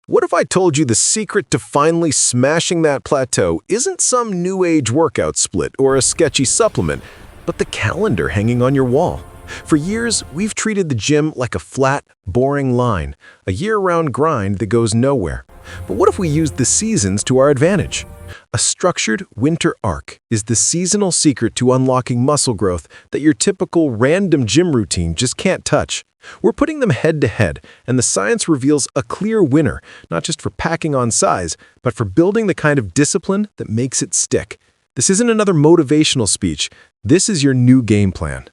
What if I told you the secret to finally smashing that plateau isn't some new age workout split or a sketchy supplement, but the calendar hanging on your wall? For years, we've treated the gym like a flat, boring line, a year-round grind that goes nowhere. But what if we used the seasons to our advantage? A structured winter arc is the seasonal secret to unlocking muscle growth that your typical random gym routine just can't touch. We're putting them head to head, and the science reveals a clear winner, not just for packing on size, but for building the kind of discipline that makes it stick. This isn't another motivational speech. This is your new game plan.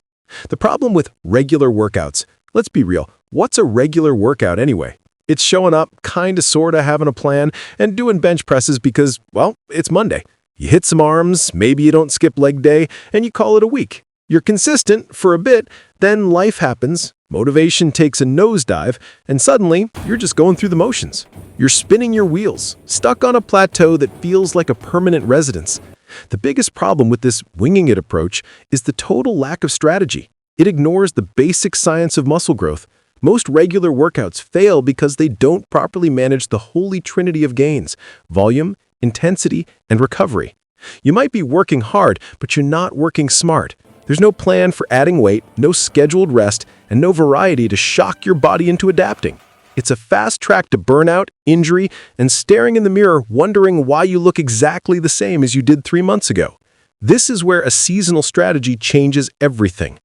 The problem with regular workouts, let's be real, what's a regular workout anyway? It's showing up, kinda sorta having a plan, and doing bench presses because, well, it's Monday. You hit some arms, maybe you don't skip leg day, and you call it a week. You're consistent for a bit, then life happens, motivation takes a nosedive, and suddenly, you're just going through the motions. You're spinning your wheels, stuck on a plateau that feels like a permanent residence. The biggest problem with this winging it approach is the total lack of strategy. It ignores the basic science of muscle growth. Most regular workouts fail because they don't properly manage the holy trinity of gains: volume, intensity, and recovery. You might be working hard, but you're not working smart. There's no plan for adding weight, no scheduled rest, and no variety to shock your body into adapting. It's a fast track to burnout, injury, and staring in the mirror wondering why you look exactly the same as you did 3 months ago. This is where a seasonal strategy changes everything.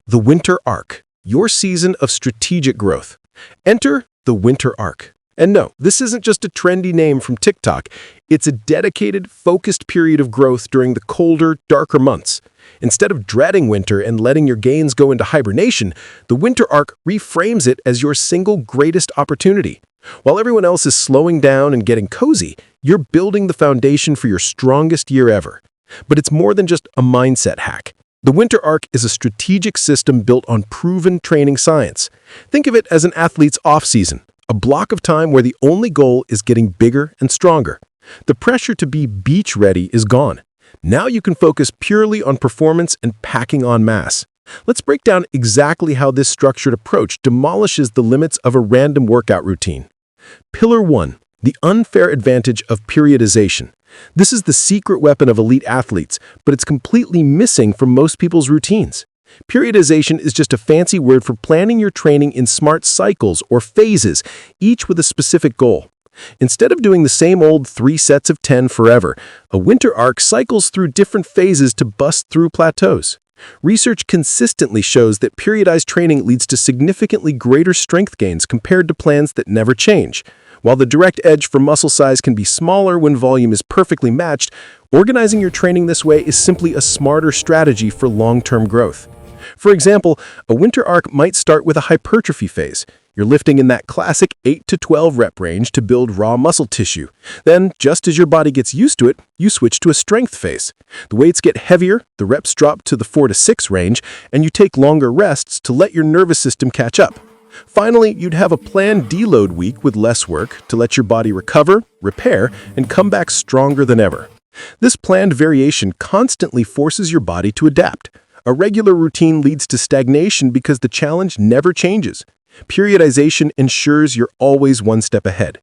The winter arc, your season of strategic growth. Enter the winter arc. And no, this isn't just a trendy name from TikTok. It's a dedicated, focused period of growth during the colder, darker months. Instead of dreading winter and letting your gains go into hibernation, the winter arc reframes it as your single greatest opportunity. While everyone else is slowing down and getting cozy, you're building the foundation for your strongest year ever. But it's more than just a mindset hack. The winter arc is a strategic system built on proven training science. Think of it as an athlete's off-season, a block of time where the only goal is getting bigger and stronger. The pressure to be beach-ready is gone. Now you can focus purely on performance and packing on mass. Let's break down exactly how this structured approach demolishes the limits of a random workout routine. Pillar 1. The unfair advantage of periodization. This is the secret weapon of elite athletes, but it's completely missing from most people's routines. Periodization is just a fancy word for planning your training in smart cycles or phases, each with a specific goal. Instead of doing the same old 3 sets of 10 forever, a winter arc cycles through different phases to bust through plateaus. Research consistently shows that periodized training leads to significantly greater strength gains compared to plans that never change. While the direct edge for muscle size can be smaller when volume is perfectly matched, organizing your training this way is simply a smarter strategy for long-term growth. For example, a winter arc might start with a hypertrophy phase. You're lifting in that classic 8 to 12 rep range to build raw muscle tissue. Then, just as your body gets used to it, you switch to a strength phase. The weights get heavier, the reps drop to the 4 to 6 range, and you take longer rests to let your nervous system catch up. Finally, you'd have a planned deload week with less work to let your body recover, repair, and come back stronger than ever. This planned variation constantly forces your body to adapt. A regular routine leads to stagnation because the challenge never changes. Periodization ensures you're always one step ahead.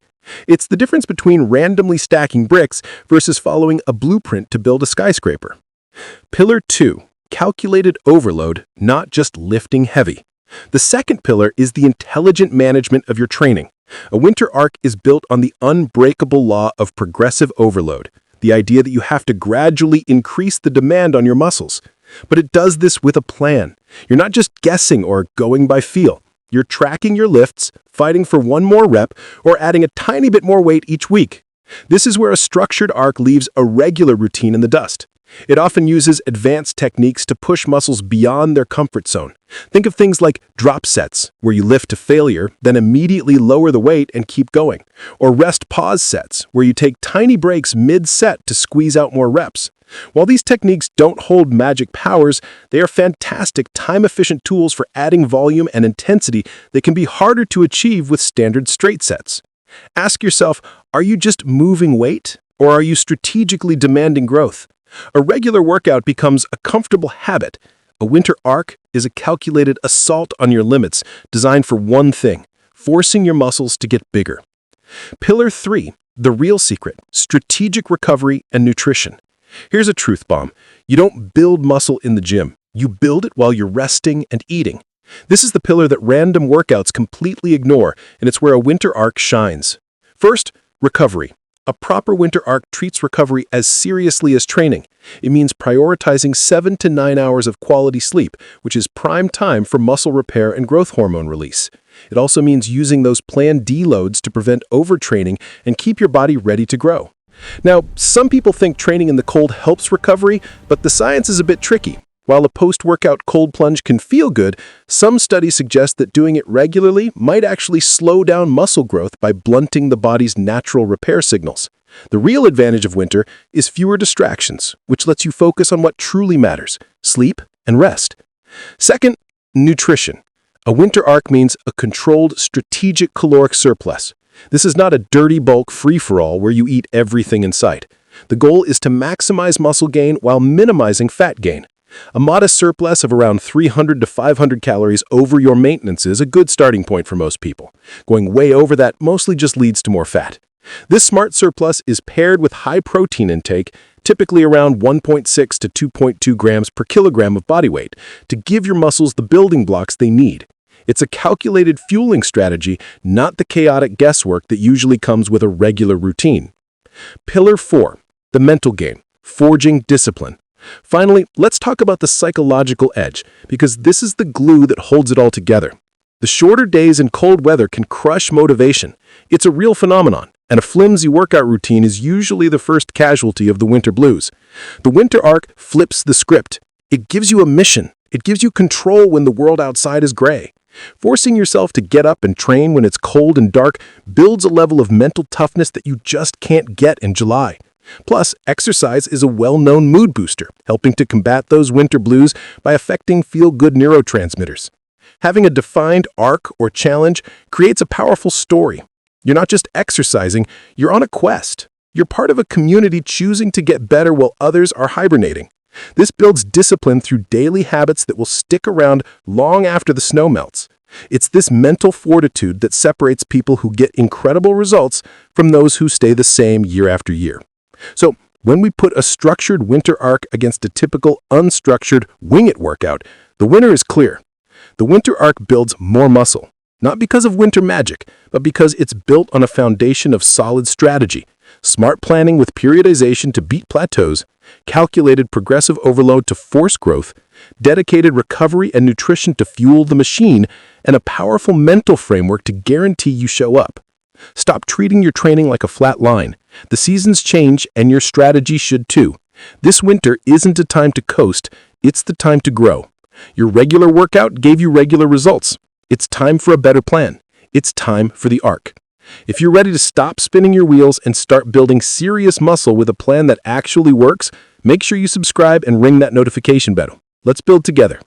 It's the difference between randomly stacking bricks versus following a blueprint to build a skyscraper. Pillar 2. Calculated overload, not just lifting heavy. The second pillar is the intelligent management of your training. A winter arc is built on the unbreakable law of progressive overload, the idea that you have to gradually increase the demand on your muscles. But it does this with a plan. You're not just guessing or going by feel. You're tracking your lifts, fighting for one more rep, or adding a tiny bit more weight each week. This is where a structured arc leaves a regular routine in the dust. It often uses advanced techniques to push muscles beyond their comfort zone. Think of things like drop sets, where you lift to failure, then immediately lower the weight and keep going. Or rest-pause sets, where you take tiny breaks mid-set to squeeze out more reps. While these techniques don't hold magic powers, they are fantastic time-efficient tools for adding volume and intensity that can be harder to achieve with standard straight sets. Ask yourself, are you just moving weight, or are you strategically demanding growth? A regular workout becomes a comfortable habit. A winter arc is a calculated assault on your limits designed for one thing: forcing your muscles to get bigger. Pillar 3, the real secret, strategic recovery and nutrition. Here's a truth bomb. You don't build muscle in the gym. You build it while you're resting and eating. This is the pillar that random workouts completely ignore, and it's where a winter arc shines. First, recovery. A proper winter arc treats recovery as seriously as training. It means prioritizing 7 to 9 hours of quality sleep, which is prime time for muscle repair and growth hormone release. It also means using those planned deloads to prevent overtraining and keep your body ready to grow. Now, some people think training in the cold helps recovery, but the science is a bit tricky. While a post-workout cold plunge can feel good, some studies suggest that doing it regularly might actually slow down muscle growth by blunting the body's natural repair signals. The real advantage of winter is fewer distractions, which lets you focus on what truly matters: sleep and rest. Second, nutrition. A winter arc means a controlled, strategic caloric surplus. This is not a dirty bulk free-for-all where you eat everything in sight. The goal is to maximize muscle gain while minimizing fat gain. A modest surplus of around 300 to 500 calories over your maintenance is a good starting point for most people. Going way over that mostly just leads to more fat. This smart surplus is paired with high protein intake, typically around 1.6 to 2.2 grams per kilogram of body weight, to give your muscles the building blocks they need. It's a calculated fueling strategy, not the chaotic guesswork that usually comes with a regular routine. Pillar 4, the mental game, forging discipline. Finally, let's talk about the psychological edge, because this is the glue that holds it all together. The shorter days in cold weather can crush motivation. It's a real phenomenon, and a flimsy workout routine is usually the first casualty of the winter blues. The winter arc flips the script. It gives you a mission. It gives you control when the world outside is gray. Forcing yourself to get up and train when it's cold and dark builds a level of mental toughness that you just can't get in July. Plus, exercise is a well-known mood booster, helping to combat those winter blues by affecting feel-good neurotransmitters. Having a defined arc or challenge creates a powerful story. You're not just exercising, you're on a quest. You're part of a community choosing to get better while others are hibernating. This builds discipline through daily habits that will stick around long after the snow melts. It's this mental fortitude that separates people who get incredible results from those who stay the same year after year. So, when we put a structured winter arc against a typical unstructured wing-it workout, the winner is clear. The winter arc builds more muscle, not because of winter magic, but because it's built on a foundation of solid strategy, smart planning with periodization to beat plateaus, calculated progressive overload to force growth, dedicated recovery and nutrition to fuel the machine, and a powerful mental framework to guarantee you show up. Stop treating your training like a flat line. The seasons change, and your strategy should too. This winter isn't a time to coast, it's the time to grow. Your regular workout gave you regular results. It's time for a better plan. It's time for the arc. If you're ready to stop spinning your wheels and start building serious muscle with a plan that actually works, make sure you subscribe and ring that notification bell. Let's build together.